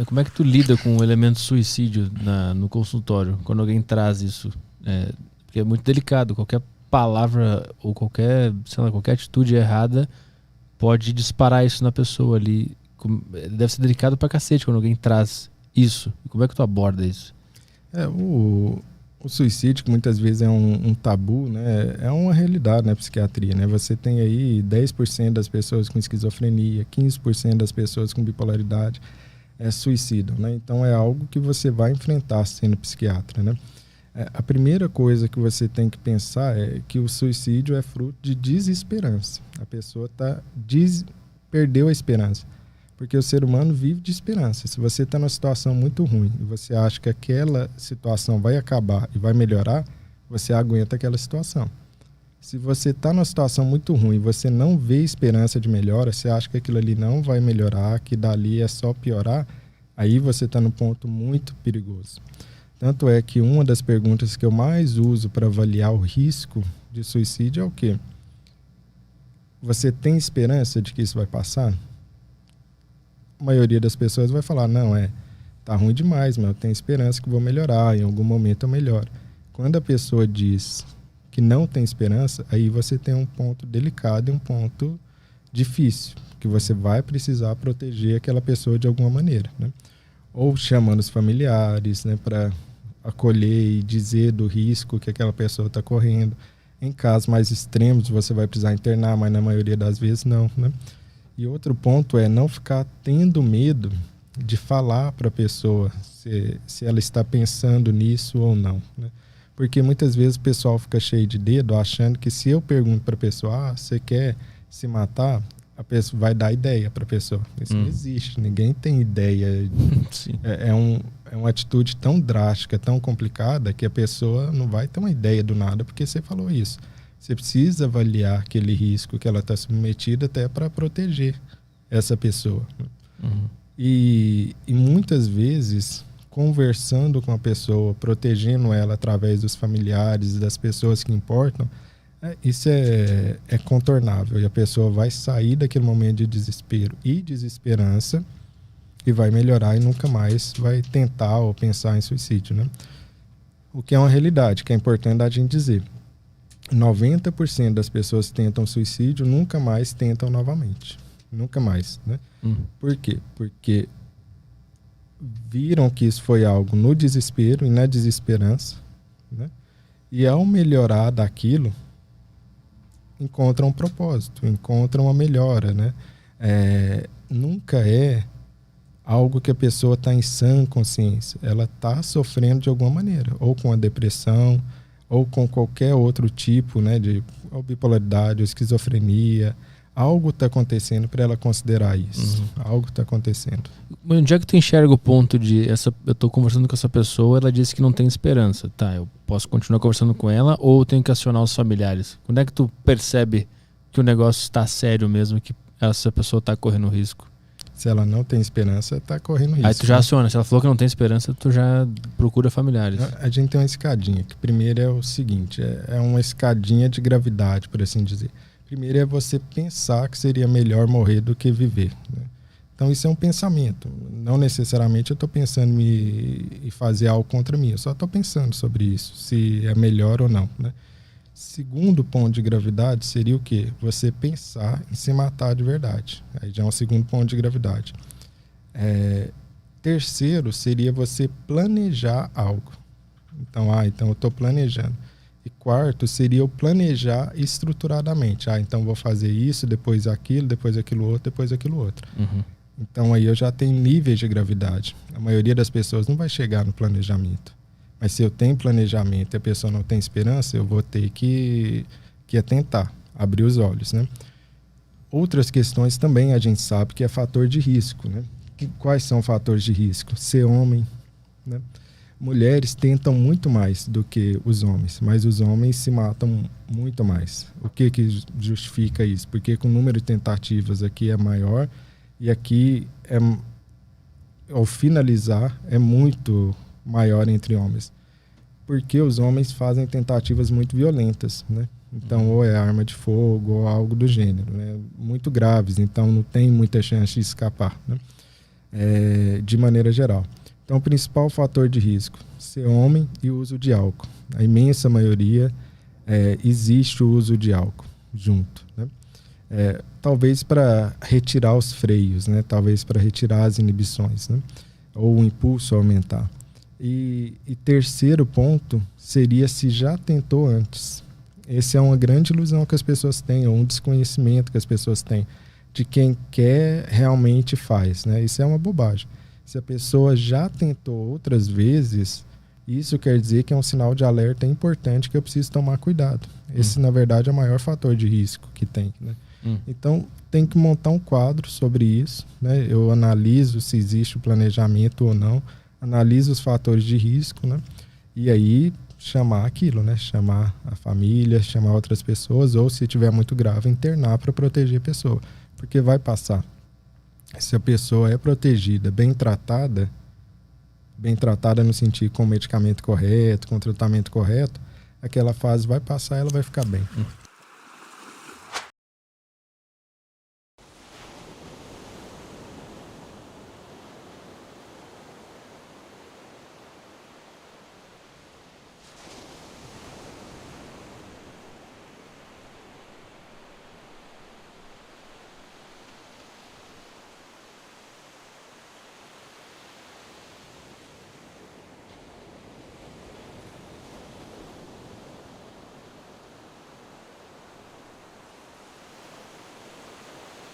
como é que tu lida com o elemento suicídio no consultório, quando alguém traz isso? Porque é muito delicado, qualquer palavra ou qualquer, sei lá, qualquer atitude errada pode disparar isso na pessoa ali. Deve ser delicado pra cacete quando alguém traz isso. Como é que tu aborda isso? O suicídio, que muitas vezes é um tabu, né? É uma realidade na psiquiatria, né? Você tem aí 10% das pessoas com esquizofrenia, 15% das pessoas com bipolaridade suicidam, né? Então é algo que você vai enfrentar sendo psiquiatra, né? A primeira coisa que você tem que pensar é que o suicídio é fruto de desesperança. A pessoa perdeu a esperança. Porque o ser humano vive de esperança. Se você está numa situação muito ruim e você acha que aquela situação vai acabar e vai melhorar, você aguenta aquela situação. Se você está numa situação muito ruim e você não vê esperança de melhora, você acha que aquilo ali não vai melhorar, que dali é só piorar, aí você está num ponto muito perigoso. Tanto é que uma das perguntas que eu mais uso para avaliar o risco de suicídio é o quê? Você tem esperança de que isso vai passar? A maioria das pessoas vai falar, não, tá ruim demais, mas eu tenho esperança que vou melhorar, em algum momento eu melhoro. Quando a pessoa diz que não tem esperança, aí você tem um ponto delicado e um ponto difícil, que você vai precisar proteger aquela pessoa de alguma maneira, né? Ou chamando os familiares, né, para acolher e dizer do risco que aquela pessoa está correndo. Em casos mais extremos, você vai precisar internar, mas na maioria das vezes não, né? E outro ponto é não ficar tendo medo de falar para a pessoa se ela está pensando nisso ou não, né? Porque muitas vezes o pessoal fica cheio de dedo achando que se eu pergunto para a pessoa, você quer se matar? A pessoa vai dar ideia para a pessoa. Isso não existe, ninguém tem ideia. Sim. É uma atitude tão drástica, tão complicada, que a pessoa não vai ter uma ideia do nada porque você falou isso. Você precisa avaliar aquele risco que ela está submetida até para proteger essa pessoa. E muitas vezes, conversando com a pessoa, protegendo ela através dos familiares, das pessoas que importam, isso é contornável. E a pessoa vai sair daquele momento de desespero e desesperança e vai melhorar e nunca mais vai tentar ou pensar em suicídio, né? O que é uma realidade, que é importante a gente dizer. 90% das pessoas que tentam suicídio nunca mais tentam novamente. Nunca mais, né? Por quê? Porque viram que isso foi algo no desespero e na desesperança, né? E ao melhorar daquilo, encontram um propósito, encontram uma melhora, né? Nunca é algo que a pessoa está em sã consciência. Ela está sofrendo de alguma maneira, ou com a depressão, ou com qualquer outro tipo, né, de bipolaridade, ou esquizofrenia. Algo está acontecendo para ela considerar isso. Algo está acontecendo. Onde é que tu enxerga o ponto de eu estou conversando com essa pessoa, ela disse que não tem esperança, tá? Eu posso continuar conversando com ela ou eu tenho que acionar os familiares? Quando é que tu percebe que o negócio está sério mesmo, que essa pessoa está correndo risco? Se ela não tem esperança, está correndo risco. Aí tu já aciona. Se ela falou que não tem esperança, tu já procura familiares. A gente tem uma escadinha, que primeiro é o seguinte, é uma escadinha de gravidade, por assim dizer. Primeiro é você pensar que seria melhor morrer do que viver, né? Então isso é um pensamento. Não necessariamente eu estou pensando em fazer algo contra mim, eu só estou pensando sobre isso, se é melhor ou não, né? Segundo ponto de gravidade seria o quê? Você pensar em se matar de verdade. Aí já é um segundo ponto de gravidade. Terceiro seria você planejar algo. Então eu estou planejando. E quarto seria eu planejar estruturadamente. Então vou fazer isso, depois aquilo outro, depois aquilo outro. Então aí eu já tenho níveis de gravidade. A maioria das pessoas não vai chegar no planejamento. Mas se eu tenho planejamento e a pessoa não tem esperança, eu vou ter que tentar abrir os olhos, né? Outras questões também a gente sabe que é fator de risco, né? Quais são fatores de risco? Ser homem, né? Mulheres tentam muito mais do que os homens, mas os homens se matam muito mais. O que justifica isso? Porque o número de tentativas aqui é maior e aqui, ao finalizar, é muito maior entre homens. Porque os homens fazem tentativas muito violentas, né? Então, ou é arma de fogo ou algo do gênero, né? Muito graves, então não tem muita chance de escapar, né? de maneira geral. Então, o principal fator de risco, ser homem e o uso de álcool. A imensa maioria existe o uso de álcool junto, né? Talvez para retirar os freios, né? Talvez para retirar as inibições, né? Ou o impulso aumentar. E terceiro ponto seria se já tentou antes. Essa é uma grande ilusão que as pessoas têm, ou um desconhecimento que as pessoas têm de quem quer realmente faz, né? Isso é uma bobagem. Se a pessoa já tentou outras vezes, isso quer dizer que é um sinal de alerta importante que eu preciso tomar cuidado. Esse, na verdade, é o maior fator de risco que tem, né? Então, tem que montar um quadro sobre isso, né? Eu analiso se existe o planejamento ou não, analiso os fatores de risco, né? E aí chamar aquilo, né? Chamar a família, chamar outras pessoas, ou se tiver muito grave, internar para proteger a pessoa. Porque vai passar. Se a pessoa é protegida, bem tratada no sentido com o medicamento correto, com o tratamento correto, aquela fase vai passar e ela vai ficar bem.